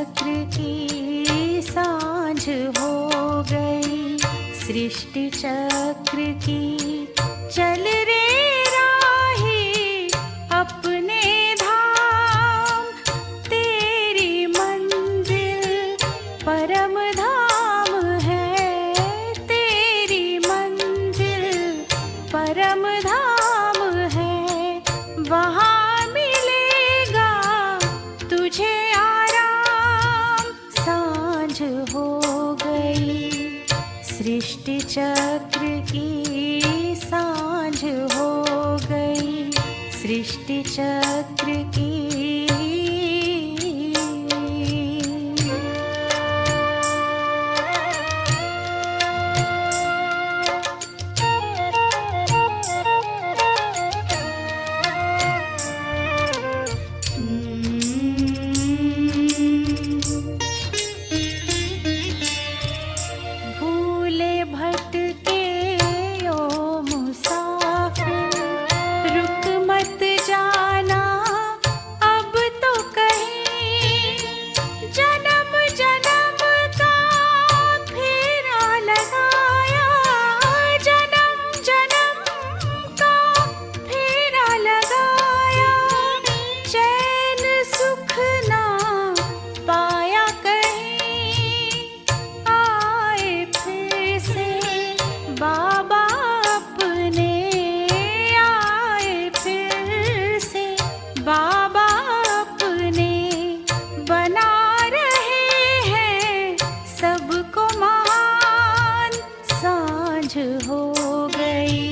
चक्र की सांझ हो गई, सृष्टि चक्र की चल रे राही अपने धाम, तेरी मंजिल परम धाम है, तेरी मंजिल परम धाम है, वहाँ मिलेगा तुझे आराम। सांझ हो गई, सृष्टि चक्र की सांझ हो गई, सृष्टि चक्र की। भूले भटके ओ मुसाफिर, रुक मत जाना अब तो कहीं, जन्म जन्म का फेरा लगाया, जन्म जन्म का फेरा लगाया, चैन सुख ना पाया कहीं, आए फिर से बाबा अपने, आए फिर से बाबा अपने, बना रहे हैं सबको महान। सांझ हो गई,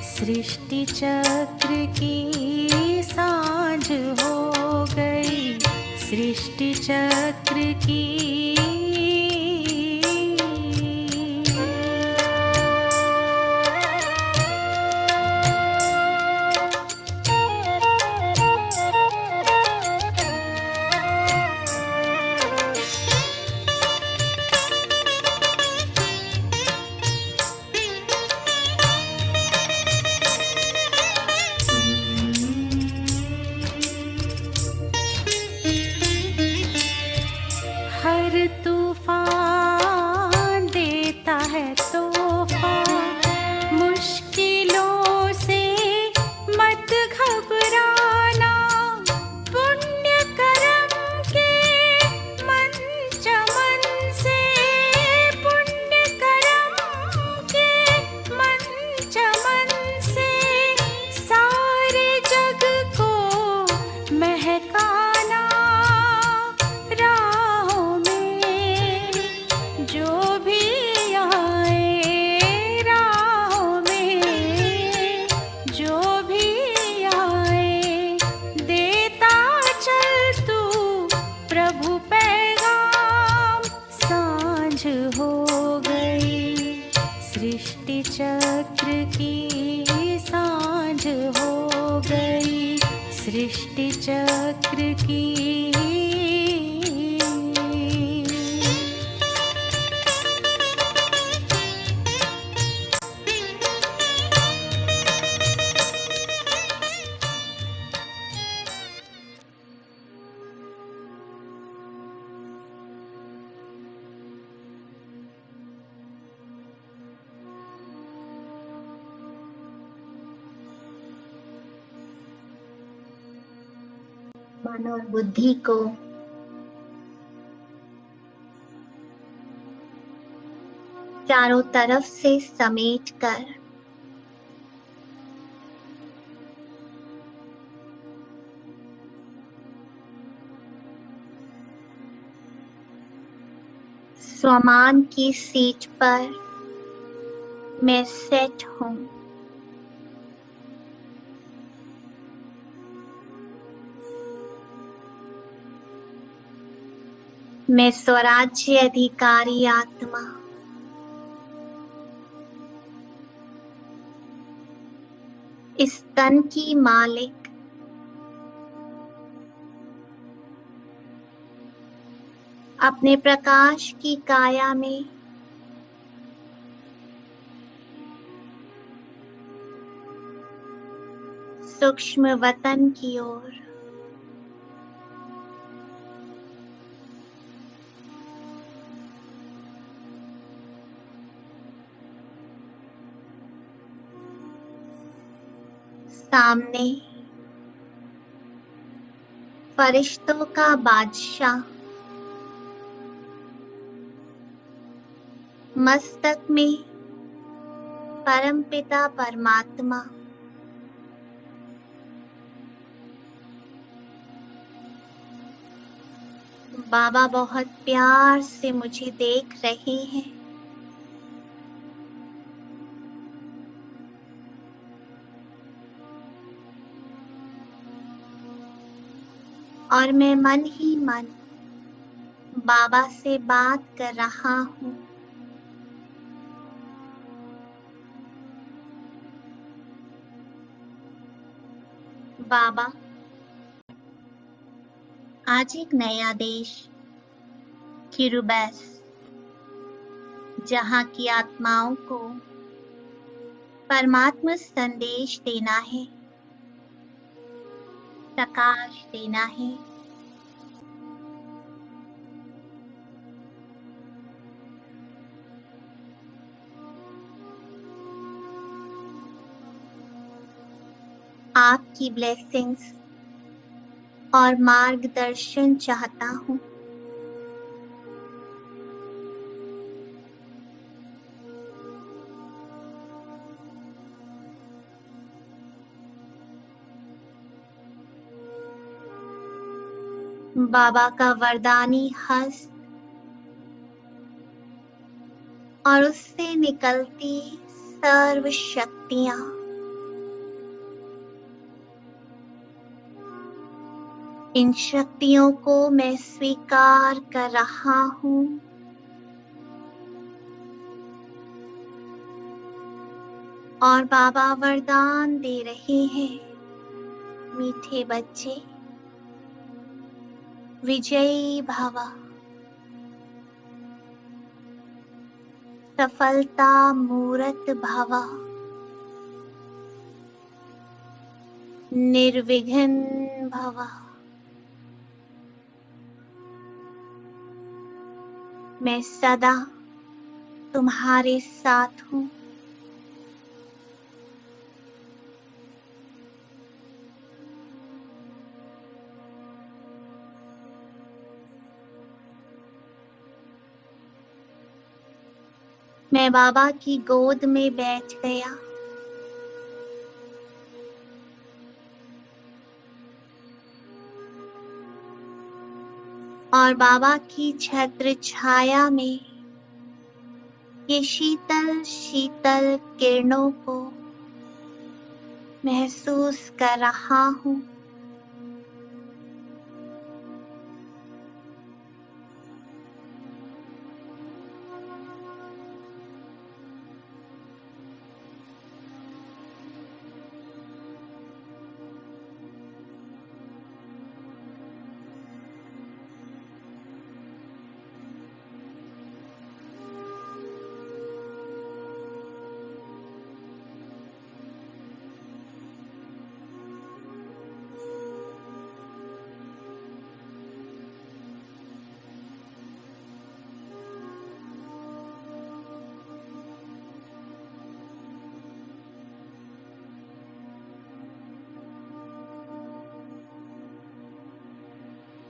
सृष्टि चक्र की सांझ हो गई, सृष्टि चक्र की। हर तूफान देता है तोहफा, मुश्किलों से मत घबराना, पुण्य कर्म के मन चमन से, पुण्य कर्म के मन चमन से, सारे जग को महकाना, राहों में जो भी आए, राहों में जो भी आए, देता चल तू प्रभु पैगाम। सांझ हो गई, सृष्टि चक्र की सांझ हो गई, सृष्टि चक्र की। मन और बुद्धि को चारों तरफ से समेट कर स्वमान की सीट पर मैं सेट हूं। मैं स्वराज्य अधिकारी आत्मा, इस तन की मालिक, अपने प्रकाश की काया में सूक्ष्म वतन की ओर सामने फरिश्तों का बादशाह, मस्तक में परमपिता परमात्मा, बाबा बहुत प्यार से मुझे देख रहे हैं। और मैं मन ही मन बाबा से बात कर रहा हूँ। बाबा, आज एक नया देश किरुबेस, जहाँ की आत्माओं को परमात्मा संदेश देना है, प्रकाश देना है। आपकी ब्लेसिंग्स और मार्गदर्शन चाहता हूँ। बाबा का वरदानी हस्त और उससे निकलती सर्व शक्तियाँ इन शक्तियों को मैं स्वीकार कर रहा हूँ। और बाबा वरदान दे रहे हैं, मीठे बच्चे, विजयी भव, सफलता मूरत भव, निर्विघ्न भव। मैं सदा तुम्हारे साथ हूँ। मैं बाबा की गोद में बैठ गया। और बाबा की छत्र छाया में ये शीतल शीतल किरणों को महसूस कर रहा हूँ।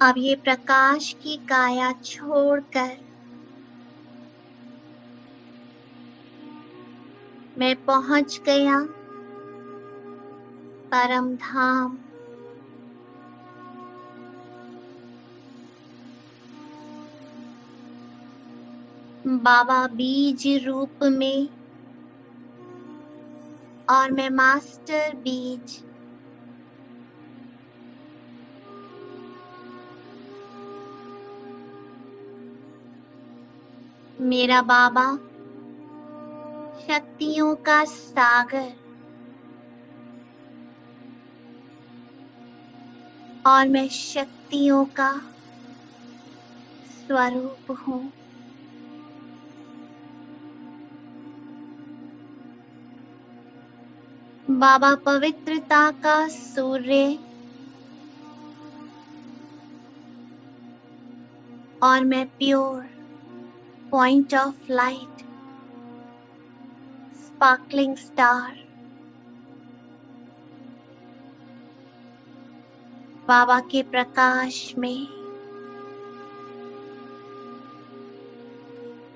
अब ये प्रकाश की काया छोड़कर मैं पहुंच गया परम धाम। बाबा बीज रूप में और मैं मास्टर बीज। मेरा बाबा शक्तियों का सागर और मैं शक्तियों का स्वरूप हूँ। बाबा पवित्रता का सूर्य और मैं pure point of light, sparkling star. बाबा के प्रकाश में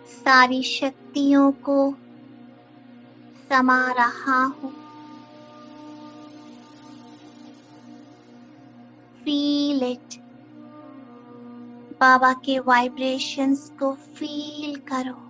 सारी शक्तियों को समा रहा हूँ। Feel it. बाबा के वाइब्रेशंस को फील करो।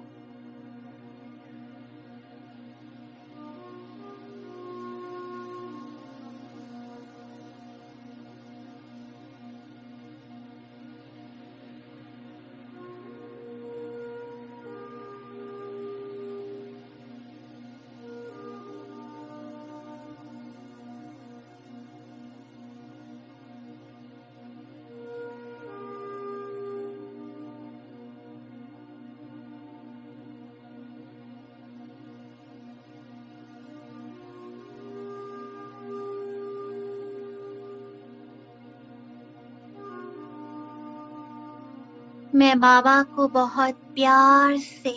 मैं बाबा को बहुत प्यार से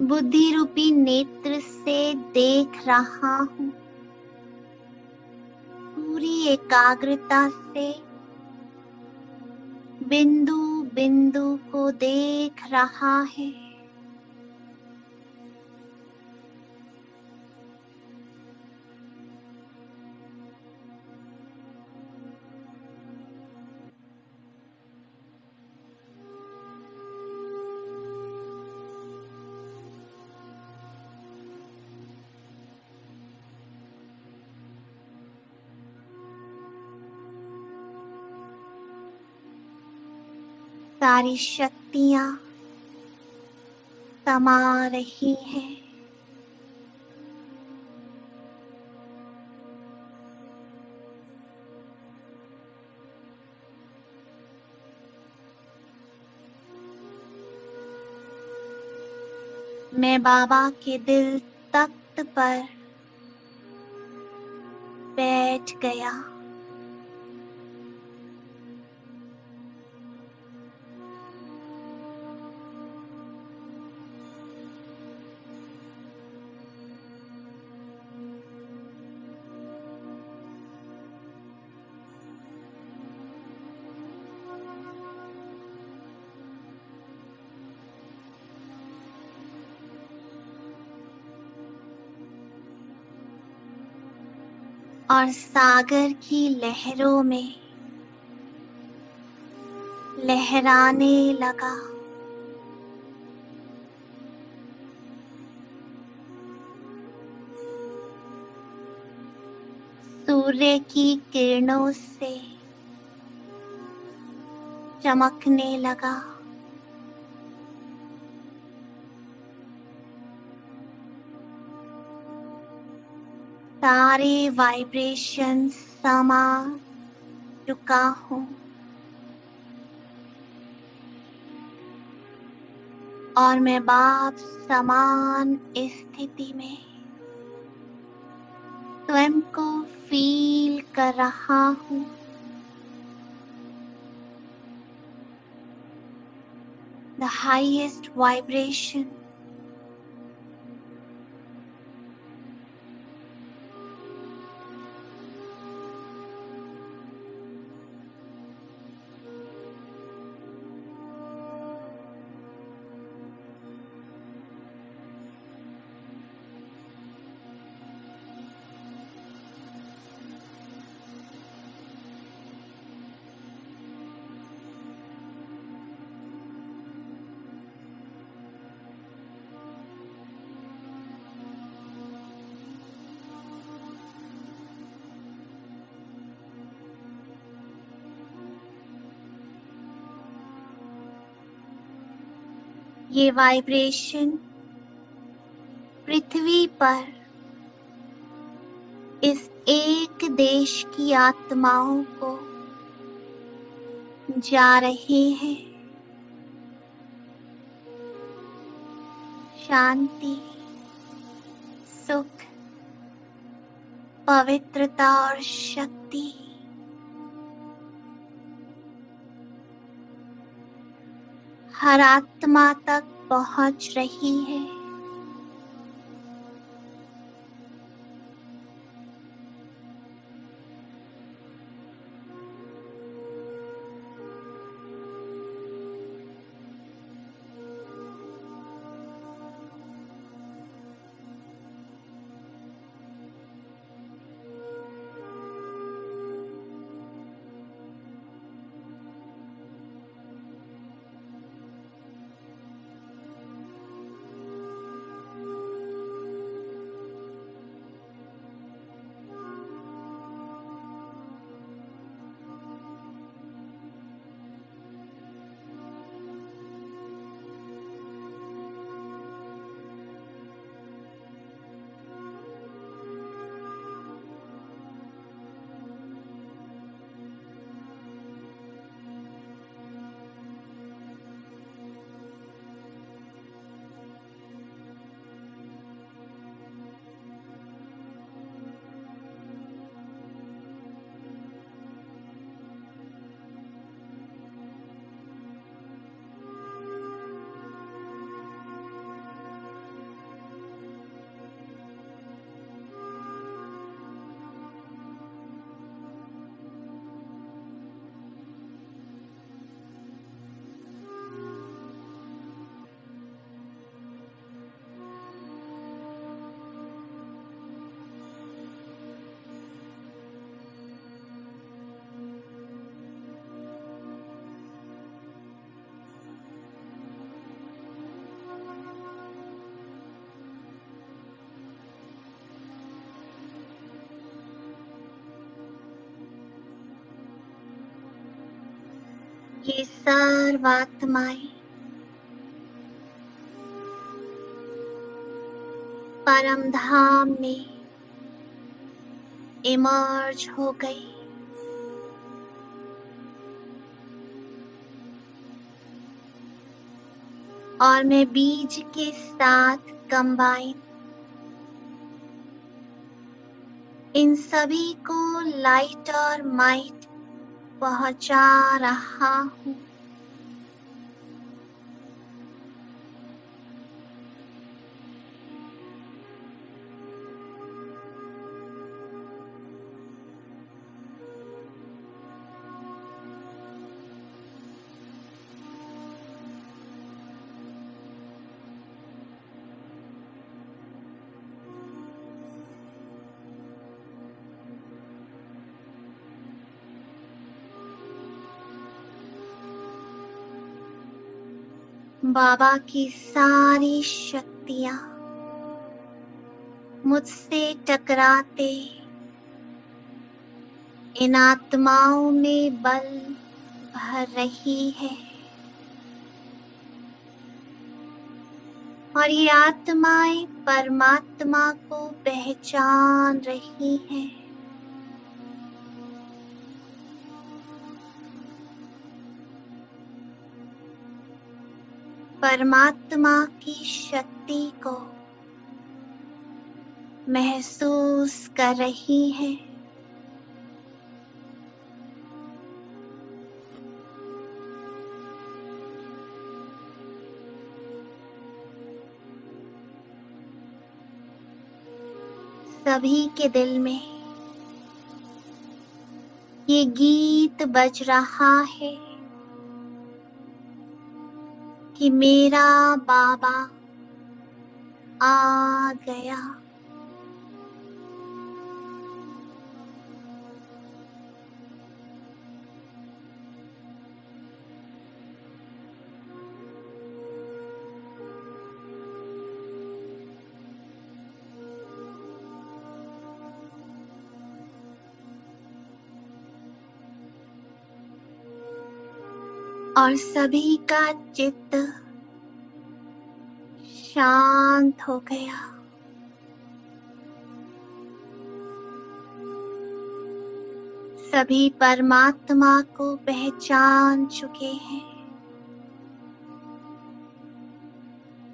बुद्धि रूपी नेत्र से देख रहा हूँ। पूरी एकाग्रता से बिंदु बिंदु को देख रहा है। सारी शक्तियां समा रही हैं। मैं बाबा के दिल तख्त पर बैठ गया। और सागर की लहरों में लहराने लगा। सूर्य की किरणों से चमकने लगा। सारे वाइब्रेशन समा चुका हूँ और मैं बाप समान स्थिति में स्वयं को फील कर रहा हूँ। The highest vibration. ये वाइब्रेशन पृथ्वी पर इस एक देश की आत्माओं को जा रहे हैं। शांति, सुख, पवित्रता और शक्ति हर आत्मा तक पहुंच रही है। ये सर्वात्माएं परम धाम में इमर्ज हो गई। और मैं बीज के साथ कंबाइन इन सभी को लाइट और माइट पहुंचा रहा हूं। बाबा की सारी शक्तियां मुझसे टकराते इन आत्माओं में बल भर रही है। और ये आत्माएं परमात्मा को पहचान रही हैं। परमात्मा की शक्ति को महसूस कर रही है। सभी के दिल में ये गीत बज रहा है कि मेरा बाबा आ गया। और सभी का चित्त शांत हो गया। सभी परमात्मा को पहचान चुके हैं।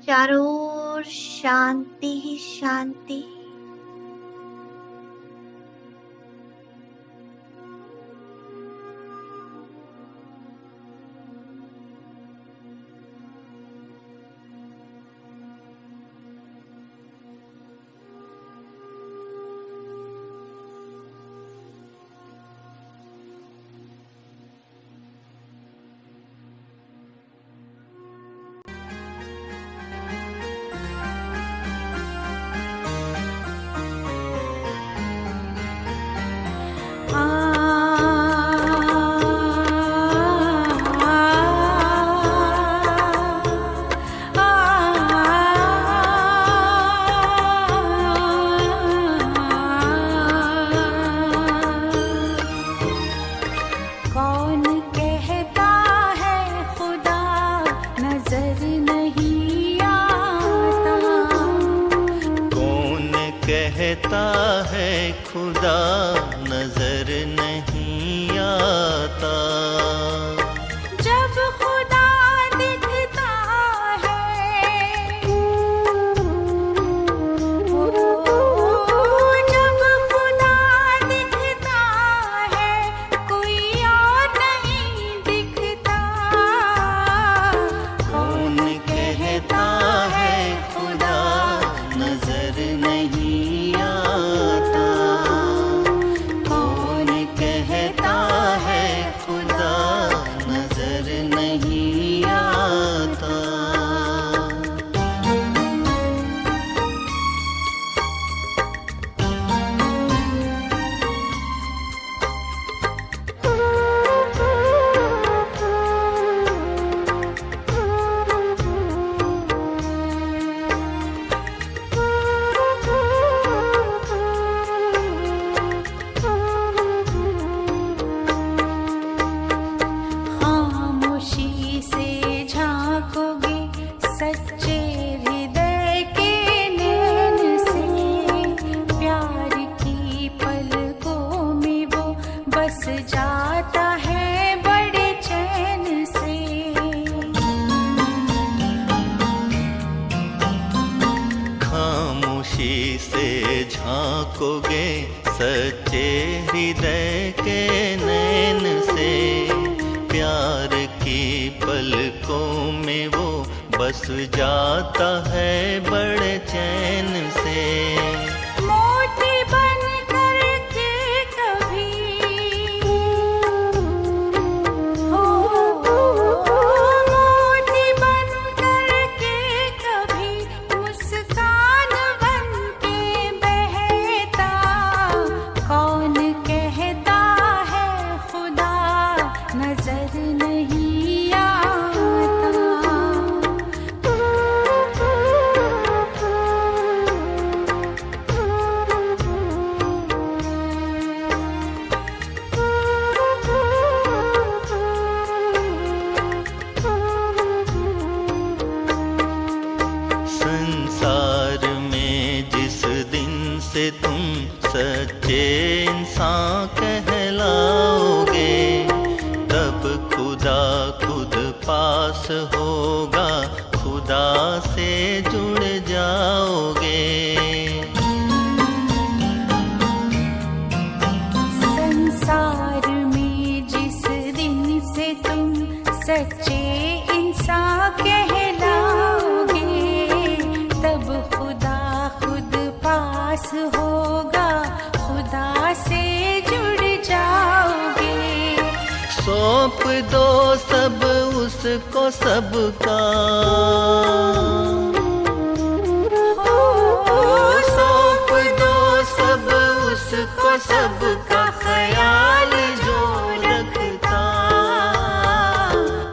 चारों ओर शांति ही शांति। कहता है खुदा नजर नहीं आता। जब खुदा दिखता है, जब खुदा दिखता है, कोई और नहीं दिखता। कौन कहता है खुदा नजर नहीं आता। जाता है बड़े चैन से। खामोशी से झांकोगे सच्चे हृदय के नैन से, प्यार की पलकों में वो बस जाता है बड़े चैन से। मोती बन करके कभी हो, मोती बन करके कभी मुस्कान बन के बहता। कौन कहता है खुदा नजर नहीं आता। संसार में जिस दिन से तुम सच्चे इंसान कहलाओगे, तब खुदा खुद पास होगा, खुदा से जुड़ जाओगे। संसार में जिस दिन से तुम सच्चे इंसान कहलाओगे, तब खुदा खुद पास होगा, खुदा से जुड़ जाओगे। सौंप दो सब उसको सबका, सौंप दो सब उसको सबका, ख्याल जो रखता।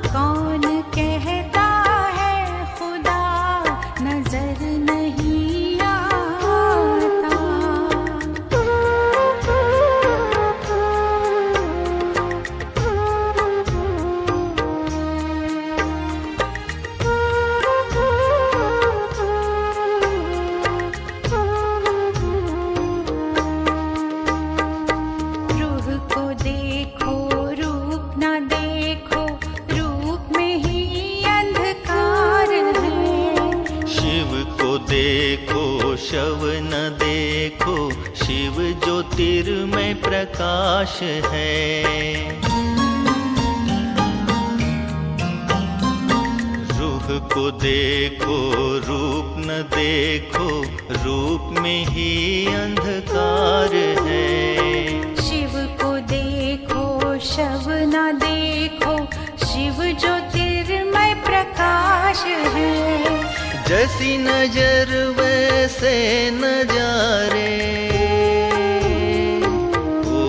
कौन कहता है खुदा नजर नहीं आता। रूह को देखो रूप ना देखो, रूप में ही अंधकार है। शिव को देखो शव न देखो, शिव ज्योतिर्मय प्रकाश है। रूह को देखो रूप न देखो, रूप में ही अंधकार है। शिव को देखो शव ना देखो, शिव ज्योतिर्मय प्रकाश है। जैसी नजर वैसे नजारे, ओ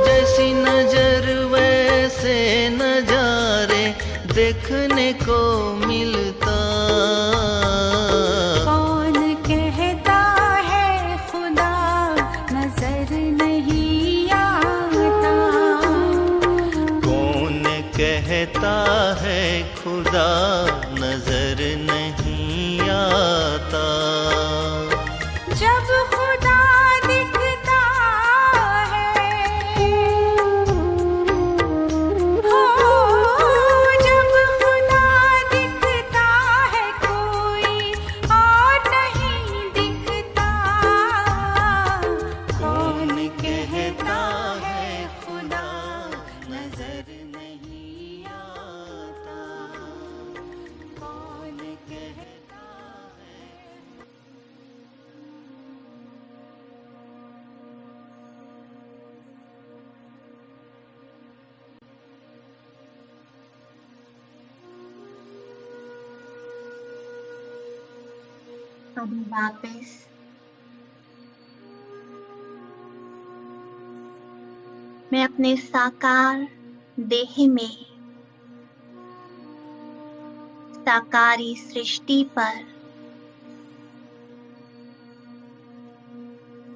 जैसी नजर वैसे नजारे देखने को मिलता। कौन कहता है खुदा नजर नहीं आता। कौन कहता है खुदा नजर नहीं आता। जब खुदा दिखता है, हो जब खुदा दिखता है, कोई और नहीं दिखता। कौन कहता है खुदा नजर नहीं आता। कौन कहता है। कभी वापस मैं अपने साकार देह में साकारी सृष्टि पर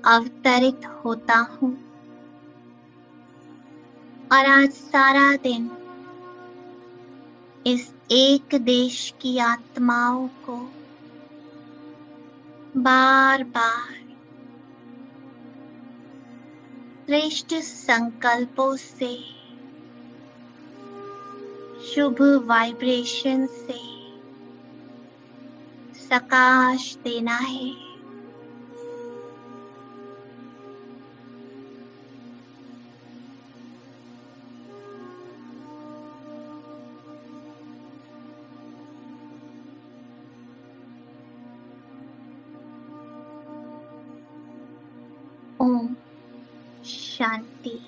अवतरित होता हूँ और आज सारा दिन इस एक देश की आत्माओं को बार बार श्रेष्ठ संकल्पों से, शुभ वाइब्रेशन से सकाश देना है। ओम शांति।